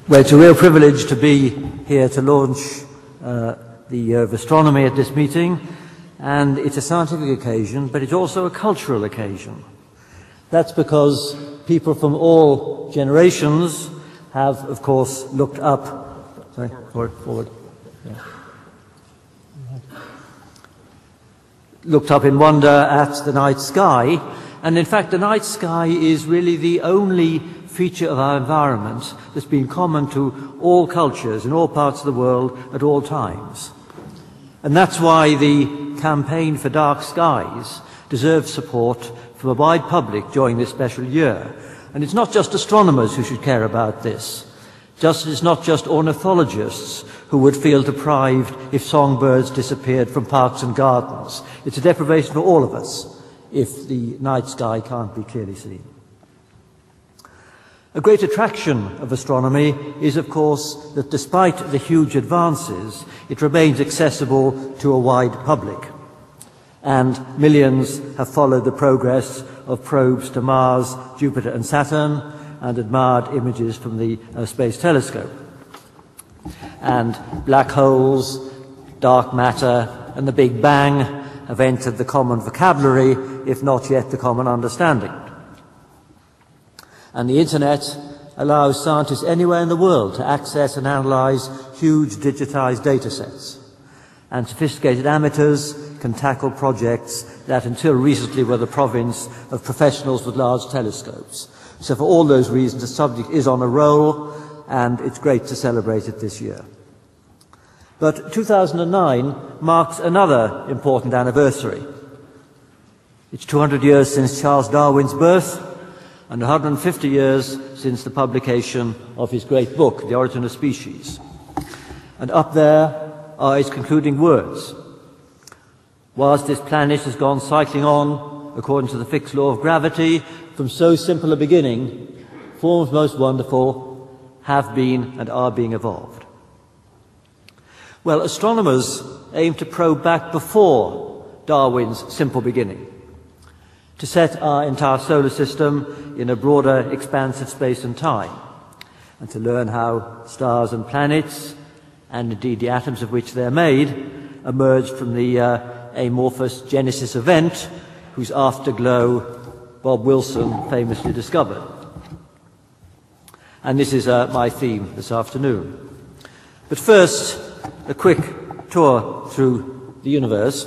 Well, it's a real privilege to be here to launch the Year of Astronomy at this meeting, and it's a scientific occasion, but it's also a cultural occasion. That's because people from all generations have, of course, looked up. Sorry, forward. Yeah. Looked up in wonder at the night sky, and in fact the night sky is really the only feature of our environment that's been common to all cultures in all parts of the world at all times. And that's why the campaign for dark skies deserves support from a wide public during this special year. And it's not just astronomers who should care about this. It's not just ornithologists who would feel deprived if songbirds disappeared from parks and gardens. It's a deprivation for all of us if the night sky can't be clearly seen. A great attraction of astronomy is, of course, that despite the huge advances, it remains accessible to a wide public. And millions have followed the progress of probes to Mars, Jupiter and Saturn, and admired images from the Space Telescope. And black holes, dark matter, and the Big Bang have entered the common vocabulary, if not yet the common understanding. And the Internet allows scientists anywhere in the world to access and analyze huge digitized data sets. And sophisticated amateurs can tackle projects that until recently were the province of professionals with large telescopes. So for all those reasons, the subject is on a roll, and it's great to celebrate it this year. But 2009 marks another important anniversary. It's 200 years since Charles Darwin's birth, and 150 years since the publication of his great book, The Origin of Species. And up there are his concluding words. Whilst this planet has gone cycling on, according to the fixed law of gravity, from so simple a beginning, forms most wonderful have been and are being evolved. Well, astronomers aim to probe back before Darwin's simple beginning, to set our entire solar system in a broader expanse of space and time, and to learn how stars and planets, and indeed the atoms of which they're made, emerged from the amorphous Genesis event, whose afterglow Bob Wilson famously discovered. And this is my theme this afternoon. But first, a quick tour through the universe.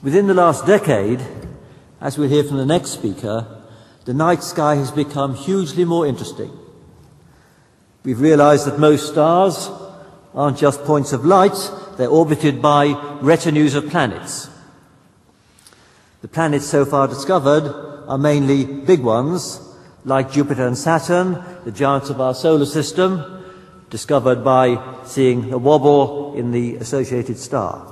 Within the last decade, as we'll hear from the next speaker, the night sky has become hugely more interesting. We've realized that most stars aren't just points of light, they're orbited by retinues of planets. The planets so far discovered are mainly big ones, like Jupiter and Saturn, the giants of our solar system, discovered by seeing a wobble in the associated star.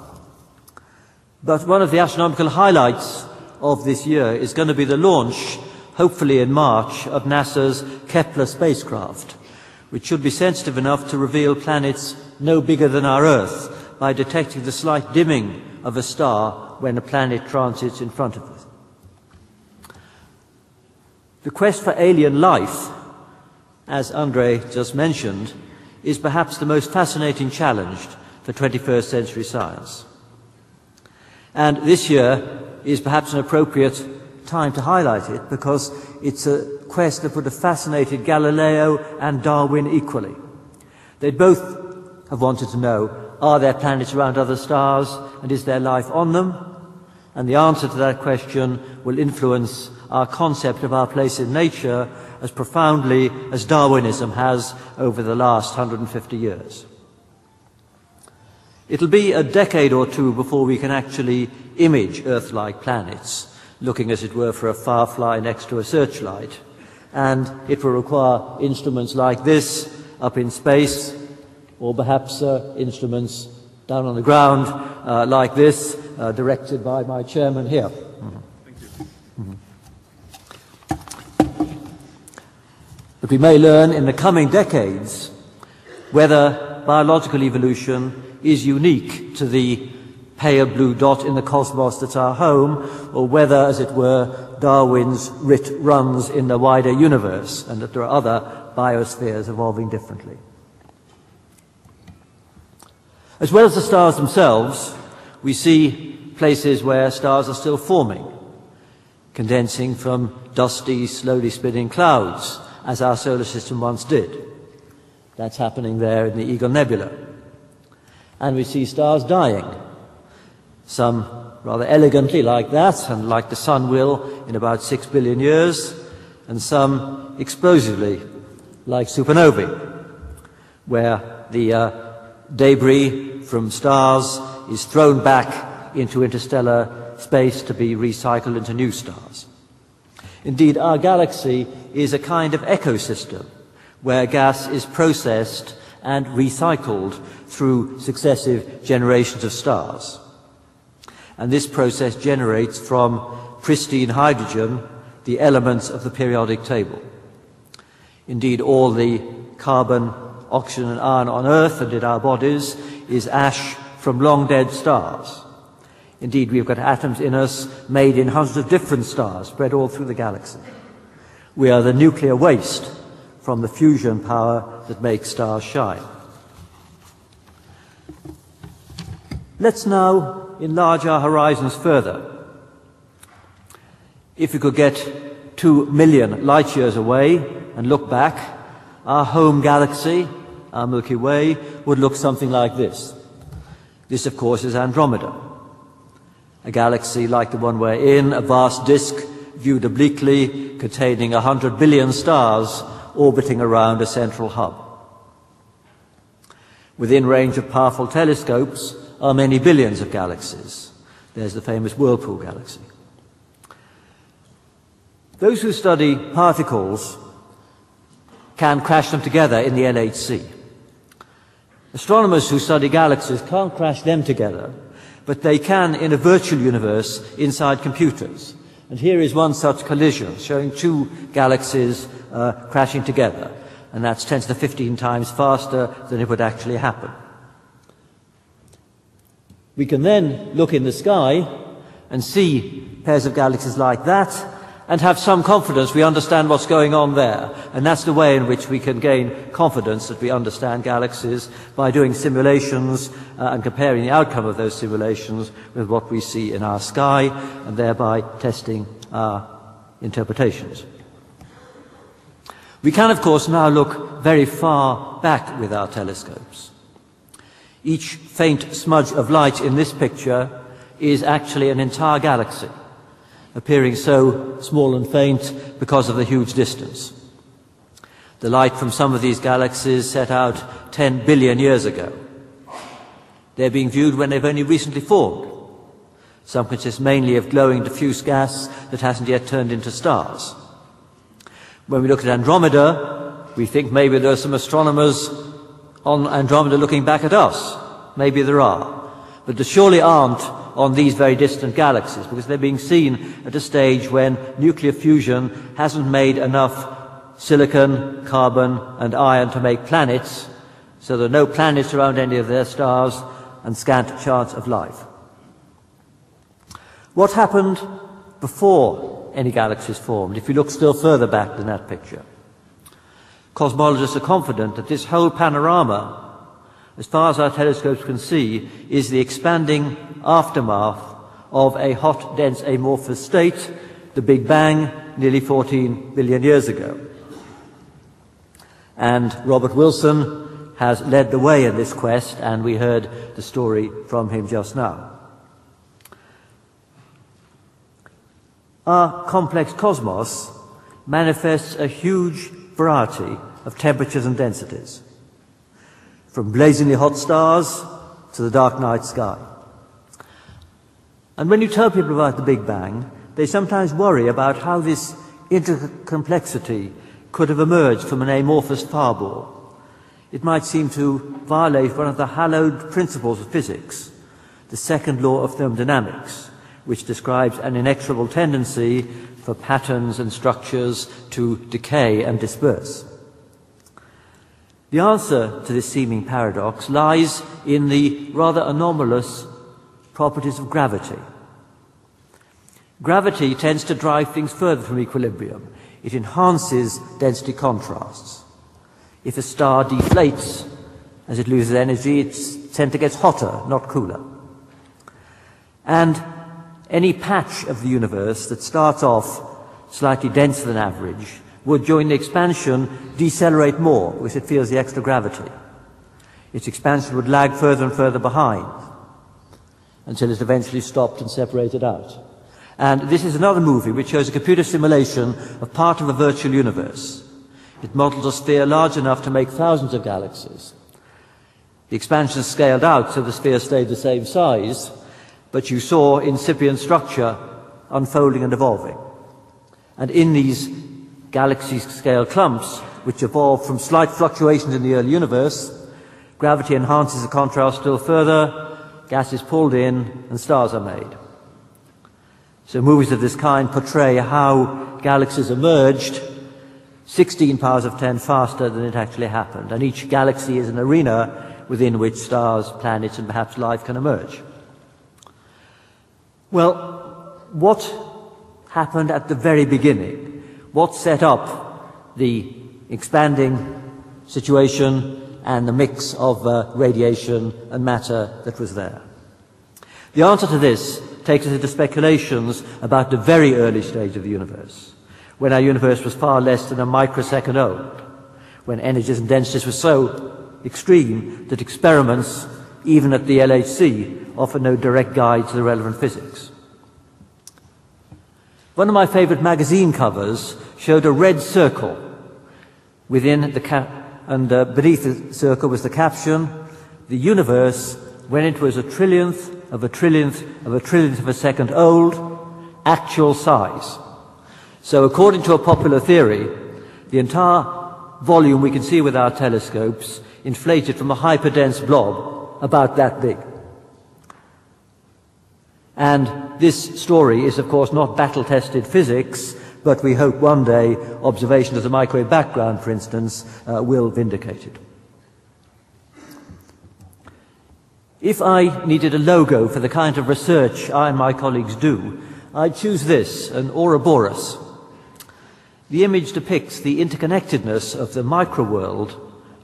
But one of the astronomical highlights of this year is going to be the launch, hopefully in March, of NASA's Kepler spacecraft, which should be sensitive enough to reveal planets no bigger than our Earth by detecting the slight dimming of a star when a planet transits in front of it. The quest for alien life, as Andre just mentioned, is perhaps the most fascinating challenge for 21st century science. And this year is perhaps an appropriate time to highlight it because it's a quest that would have fascinated Galileo and Darwin equally. They both have wanted to know, are there planets around other stars and is there life on them? And the answer to that question will influence our concept of our place in nature as profoundly as Darwinism has over the last 150 years. It'll be a decade or two before we can actually image Earth-like planets, looking as it were for a firefly next to a searchlight. And it will require instruments like this up in space, or perhaps instruments down on the ground like this, directed by my chairman here. Thank you. But we may learn in the coming decades whether biological evolution is unique to the pale blue dot in the cosmos that's our home, or whether, as it were, Darwin's writ runs in the wider universe, and that there are other biospheres evolving differently. As well as the stars themselves, we see places where stars are still forming, condensing from dusty, slowly spinning clouds, as our solar system once did. That's happening there in the Eagle Nebula. And we see stars dying, some rather elegantly like that, and like the Sun will in about 6 billion years, and some explosively like supernovae, where the debris from stars is thrown back into interstellar space to be recycled into new stars. Indeed, our galaxy is a kind of ecosystem where gas is processed and recycled through successive generations of stars. And this process generates from pristine hydrogen the elements of the periodic table. Indeed, all the carbon, oxygen and iron on Earth and in our bodies is ash from long-dead stars. Indeed, we've got atoms in us made in hundreds of different stars spread all through the galaxy. We are the nuclear waste from the fusion power that makes stars shine. Let's now enlarge our horizons further. If we could get 2 million light years away and look back, our home galaxy, our Milky Way, would look something like this. This, of course, is Andromeda, a galaxy like the one we're in, a vast disk viewed obliquely, containing 100 billion stars orbiting around a central hub. Within range of powerful telescopes are many billions of galaxies. There's the famous Whirlpool galaxy. Those who study particles can crash them together in the LHC. Astronomers who study galaxies can't crash them together, but they can in a virtual universe inside computers. And here is one such collision showing 2 galaxies crashing together, and that's 10 to the 15 times faster than it would actually happen. We can then look in the sky and see pairs of galaxies like that and have some confidence we understand what's going on there. And that's the way in which we can gain confidence that we understand galaxies, by doing simulations and comparing the outcome of those simulations with what we see in our sky, and thereby testing our interpretations. We can, of course, now look very far back with our telescopes. Each faint smudge of light in this picture is actually an entire galaxy, appearing so small and faint because of the huge distance. The light from some of these galaxies set out 10 billion years ago. They're being viewed when they've only recently formed. Some consist mainly of glowing diffuse gas that hasn't yet turned into stars. When we look at Andromeda, we think maybe there are some astronomers on Andromeda looking back at us. Maybe there are. But there surely aren't on these very distant galaxies, because they're being seen at a stage when nuclear fusion hasn't made enough silicon, carbon and iron to make planets, so there are no planets around any of their stars and scant chance of life. What happened before any galaxies formed, if you look still further back than that picture? Cosmologists are confident that this whole panorama, as far as our telescopes can see, is the expanding aftermath of a hot, dense, amorphous state, the Big Bang, nearly 14 billion years ago. And Robert Wilson has led the way in this quest, and we heard the story from him just now. Our complex cosmos manifests a huge variety of temperatures and densities, from blazingly hot stars to the dark night sky. And when you tell people about the Big Bang, they sometimes worry about how this intercomplexity could have emerged from an amorphous fireball. It might seem to violate one of the hallowed principles of physics, the Second Law of Thermodynamics, which describes an inexorable tendency for patterns and structures to decay and disperse. The answer to this seeming paradox lies in the rather anomalous properties of gravity. Gravity tends to drive things further from equilibrium. It enhances density contrasts. If a star deflates as it loses energy, its center gets hotter, not cooler. And any patch of the universe that starts off slightly denser than average would, during the expansion, decelerate more because it feels the extra gravity. Its expansion would lag further and further behind until it eventually stopped and separated out. And this is another movie which shows a computer simulation of part of a virtual universe. It models a sphere large enough to make thousands of galaxies. The expansion scaled out so the sphere stayed the same size, but you saw incipient structure unfolding and evolving. And in these galaxy-scale clumps, which evolved from slight fluctuations in the early universe, gravity enhances the contrast still further, gas is pulled in, and stars are made. So movies of this kind portray how galaxies emerged 16 powers of 10 faster than it actually happened. And each galaxy is an arena within which stars, planets, and perhaps life can emerge. Well, what happened at the very beginning? What set up the expanding situation and the mix of radiation and matter that was there? The answer to this takes us into speculations about the very early stage of the universe, when our universe was far less than a microsecond old, when energies and densities were so extreme that experiments, even at the LHC, offer no direct guide to the relevant physics. One of my favorite magazine covers showed a red circle within and beneath the circle was the caption, "The universe, when it was a trillionth of a trillionth of a trillionth of a second old, actual size." So according to a popular theory, the entire volume we can see with our telescopes inflated from a hyperdense blob about that big. And this story is, of course, not battle-tested physics, but we hope one day observation of the microwave background, for instance, will vindicate it. If I needed a logo for the kind of research I and my colleagues do, I'd choose this, an Ouroboros. The image depicts the interconnectedness of the microworld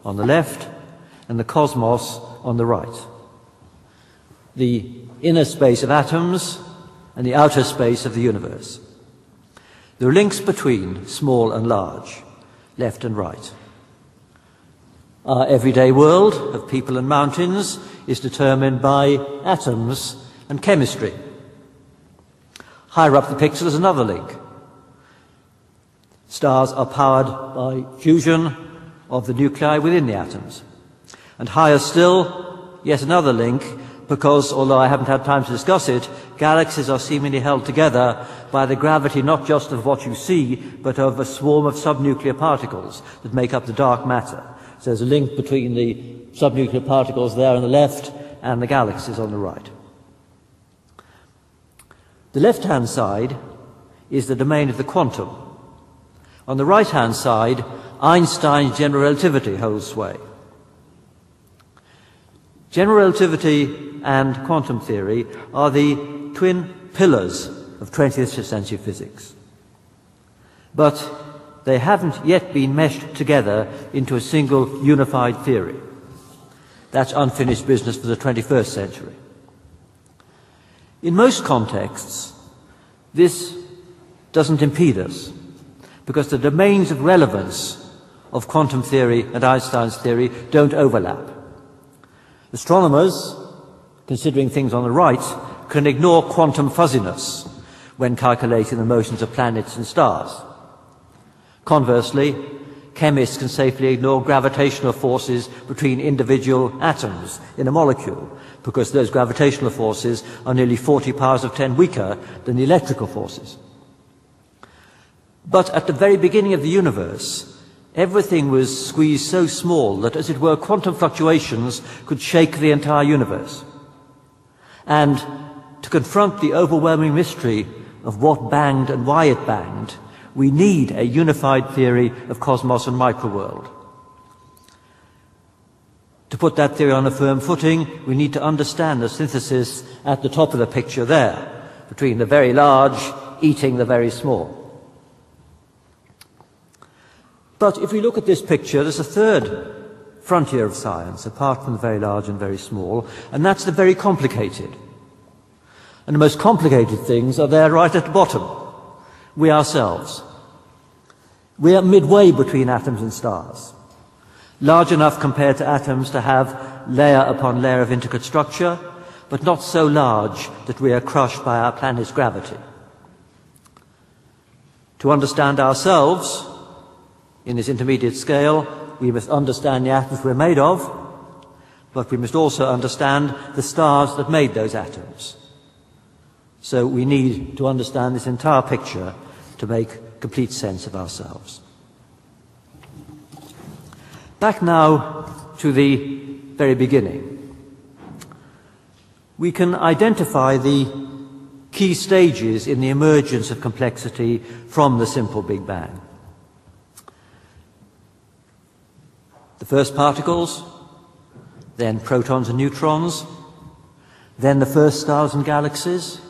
on the left and the cosmos on the right. The inner space of atoms and the outer space of the universe. There are links between small and large, left and right. Our everyday world of people and mountains is determined by atoms and chemistry. Higher up the picture is another link. Stars are powered by fusion of the nuclei within the atoms. And higher still, yet another link, because, although I haven't had time to discuss it, galaxies are seemingly held together by the gravity not just of what you see, but of a swarm of subnuclear particles that make up the dark matter. So there's a link between the subnuclear particles there on the left and the galaxies on the right. The left-hand side is the domain of the quantum. On the right-hand side, Einstein's general relativity holds sway. General relativity and quantum theory are the twin pillars of 20th century physics. But they haven't yet been meshed together into a single unified theory. That's unfinished business for the 21st century. In most contexts, this doesn't impede us, because the domains of relevance of quantum theory and Einstein's theory don't overlap. Astronomers, considering things on the right, can ignore quantum fuzziness when calculating the motions of planets and stars. Conversely, chemists can safely ignore gravitational forces between individual atoms in a molecule, because those gravitational forces are nearly 40 powers of 10 weaker than the electrical forces. But at the very beginning of the universe, everything was squeezed so small that, as it were, quantum fluctuations could shake the entire universe. And to confront the overwhelming mystery of what banged and why it banged, we need a unified theory of cosmos and microworld. To put that theory on a firm footing, we need to understand the synthesis at the top of the picture there, between the very large eating the very small. But if we look at this picture, there's a third frontier of science, apart from the very large and very small, and that's the very complicated. And the most complicated things are there right at the bottom. We ourselves. We are midway between atoms and stars. Large enough compared to atoms to have layer upon layer of intricate structure, but not so large that we are crushed by our planet's gravity. To understand ourselves in this intermediate scale, we must understand the atoms we're made of, but we must also understand the stars that made those atoms. So we need to understand this entire picture to make complete sense of ourselves. Back now to the very beginning. We can identify the key stages in the emergence of complexity from the simple Big Bang. The first particles, then protons and neutrons, then the first stars and galaxies,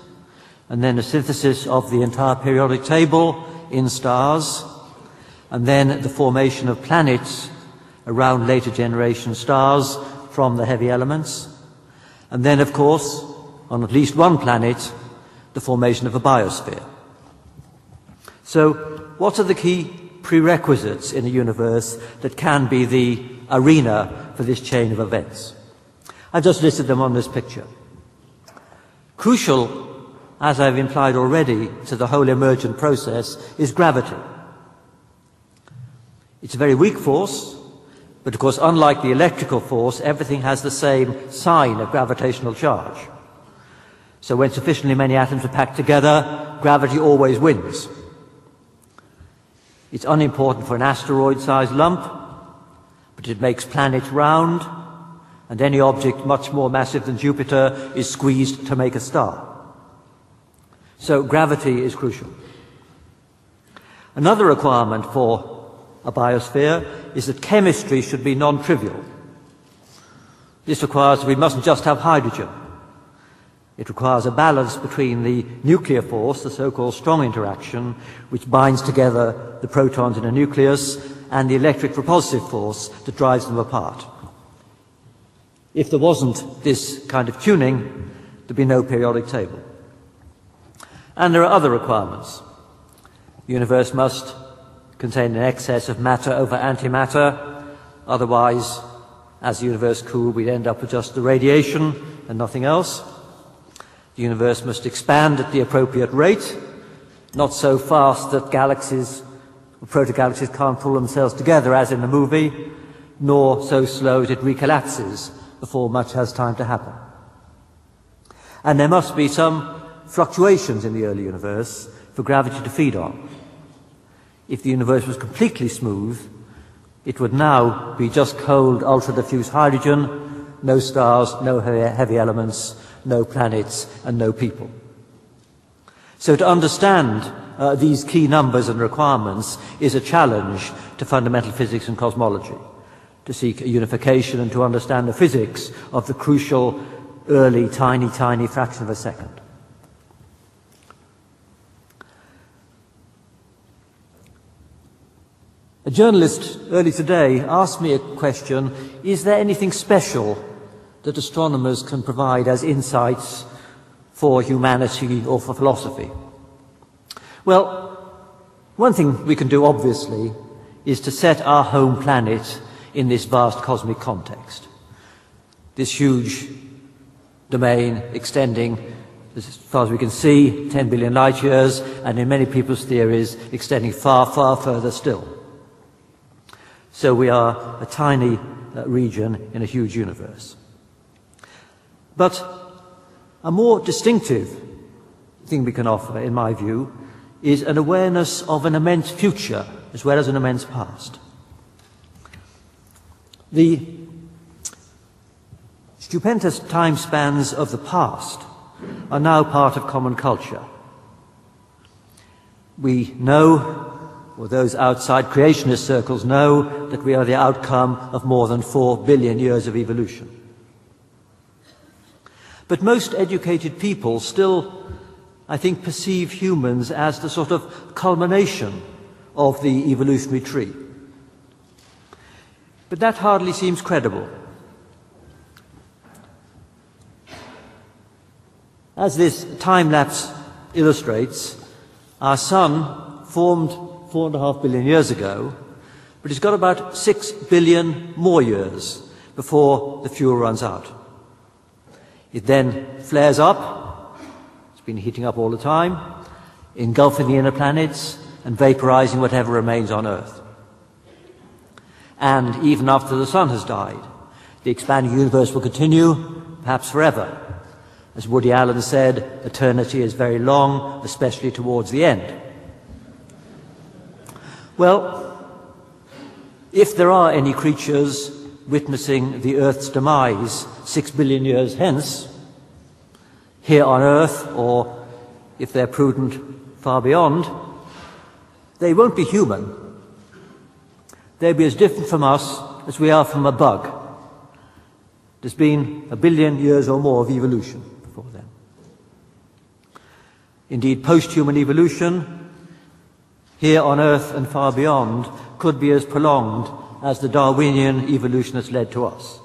and then a synthesis of the entire periodic table in stars, and then the formation of planets around later generation stars from the heavy elements, and then, of course, on at least one planet, the formation of a biosphere. So, what are the key prerequisites in a universe that can be the arena for this chain of events? I've just listed them on this picture. Crucial, as I've implied already, to the whole emergent process is gravity. It's a very weak force, but of course, unlike the electrical force, everything has the same sign of gravitational charge. So when sufficiently many atoms are packed together, gravity always wins. It's unimportant for an asteroid-sized lump, but it makes planets round, and any object much more massive than Jupiter is squeezed to make a star. So gravity is crucial. Another requirement for a biosphere is that chemistry should be non-trivial. This requires that we mustn't just have hydrogen. It requires a balance between the nuclear force, the so-called strong interaction, which binds together the protons in a nucleus, and the electric repulsive force that drives them apart. If there wasn't this kind of tuning, there'd be no periodic table. And there are other requirements. The universe must contain an excess of matter over antimatter, otherwise, as the universe cooled, we'd end up with just the radiation and nothing else. The universe must expand at the appropriate rate, not so fast that galaxies or proto-galaxies can't pull themselves together as in the movie, nor so slow that it recollapses before much has time to happen. And there must be some fluctuations in the early universe for gravity to feed on. If the universe was completely smooth, it would now be just cold, ultra-diffuse hydrogen, no stars, no heavy elements, no planets, and no people. So to understand these key numbers and requirements is a challenge to fundamental physics and cosmology, to seek a unification and to understand the physics of the crucial early, tiny fraction of a second. A journalist early today asked me a question: is there anything special that astronomers can provide as insights for humanity or for philosophy? Well, one thing we can do, obviously, is to set our home planet in this vast cosmic context. This huge domain extending, as far as we can see, 10 billion light years, and in many people's theories, extending far, far further still. So we are a tiny region in a huge universe. But a more distinctive thing we can offer, in my view, is an awareness of an immense future as well as an immense past. The stupendous time spans of the past are now part of common culture. We know or those outside creationist circles know that we are the outcome of more than 4 billion years of evolution. But most educated people still, I think, perceive humans as the sort of culmination of the evolutionary tree. But that hardly seems credible. As this time-lapse illustrates, our Sun formed 4.5 billion years ago, but it's got about 6 billion more years before the fuel runs out. It then flares up, it's been heating up all the time, engulfing the inner planets and vaporizing whatever remains on Earth. And even after the Sun has died, the expanding universe will continue, perhaps forever. As Woody Allen said, eternity is very long, especially towards the end. Well, if there are any creatures witnessing the Earth's demise 6 billion years hence, here on Earth, or if they're prudent, far beyond, they won't be human. They'll be as different from us as we are from a bug. There's been 1 billion years or more of evolution before then. Indeed, post-human evolution, here on Earth and far beyond, could be as prolonged as the Darwinian evolution has led to us.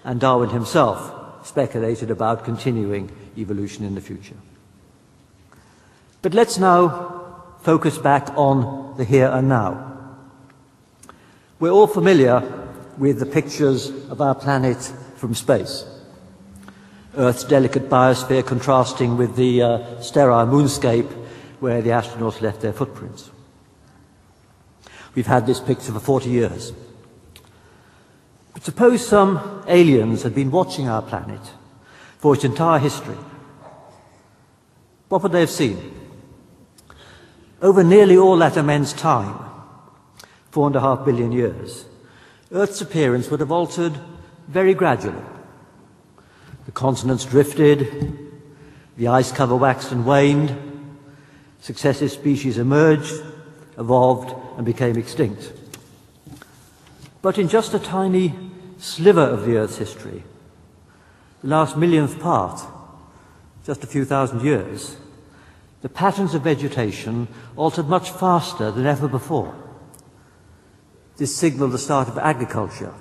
And Darwin himself speculated about continuing evolution in the future. But let's now focus back on the here and now. We're all familiar with the pictures of our planet from space. Earth's delicate biosphere contrasting with the sterile moonscape where the astronauts left their footprints. We've had this picture for 40 years. But suppose some aliens had been watching our planet for its entire history. What would they have seen? Over nearly all that immense time, 4.5 billion years, Earth's appearance would have altered very gradually. The continents drifted, the ice cover waxed and waned, successive species emerged, evolved, and became extinct. But in just a tiny sliver of the Earth's history, the last millionth part, just a few thousand years, the patterns of vegetation altered much faster than ever before. This signaled the start of agriculture,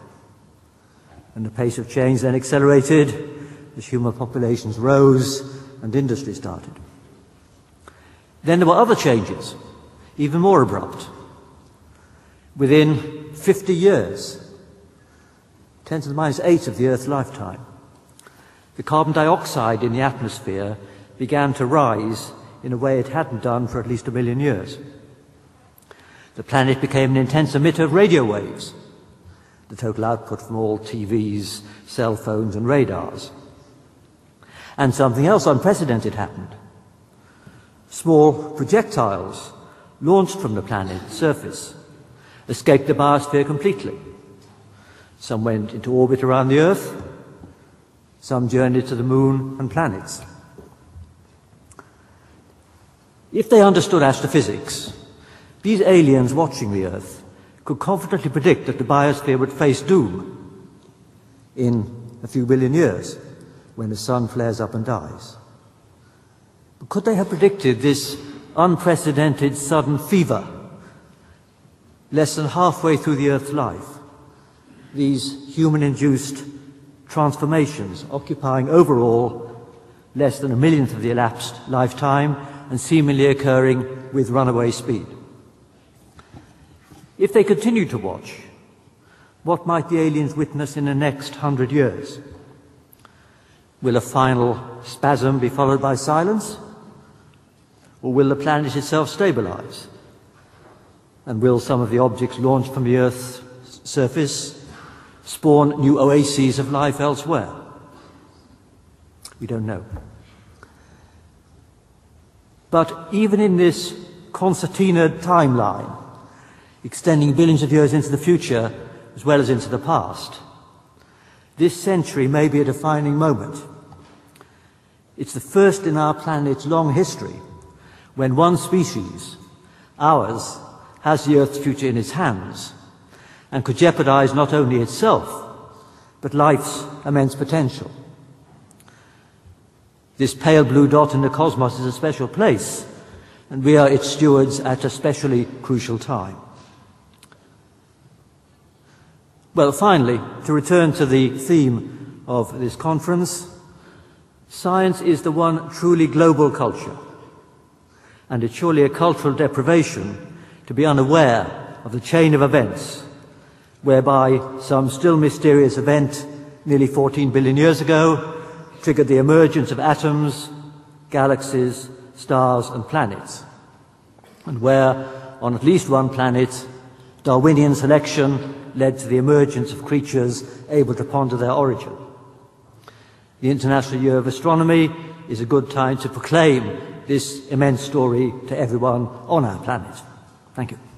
and the pace of change then accelerated as human populations rose and industry started. Then there were other changes, even more abrupt. Within 50 years, 10 to the minus 8 of the Earth's lifetime, the carbon dioxide in the atmosphere began to rise in a way it hadn't done for at least 1 million years. The planet became an intense emitter of radio waves, the total output from all TVs, cell phones and radars. And something else unprecedented happened. Small projectiles launched from the planet's surface escaped the biosphere completely. Some went into orbit around the Earth, some journeyed to the Moon and planets. If they understood astrophysics, these aliens watching the Earth could confidently predict that the biosphere would face doom in a few billion years when the Sun flares up and dies. But could they have predicted this unprecedented sudden fever less than halfway through the Earth's life? These human-induced transformations occupying overall less than 1/1,000,000th of the elapsed lifetime and seemingly occurring with runaway speed. If they continue to watch, what might the aliens witness in the next 100 years? Will a final spasm be followed by silence? Or will the planet itself stabilize? And will some of the objects launched from the Earth's surface spawn new oases of life elsewhere? We don't know. But even in this concertina timeline, extending billions of years into the future as well as into the past, this century may be a defining moment. It's the first in our planet's long history when one species, ours, has the Earth's future in its hands and could jeopardize not only itself, but life's immense potential. This pale blue dot in the cosmos is a special place, and we are its stewards at a especially crucial time. Well, finally, to return to the theme of this conference, science is the one truly global culture, and it's surely a cultural deprivation to be unaware of the chain of events whereby some still mysterious event nearly 14 billion years ago triggered the emergence of atoms, galaxies, stars and planets, and where, on at least one planet, Darwinian selection led to the emergence of creatures able to ponder their origin. The International Year of Astronomy is a good time to proclaim this immense story to everyone on our planet. Thank you.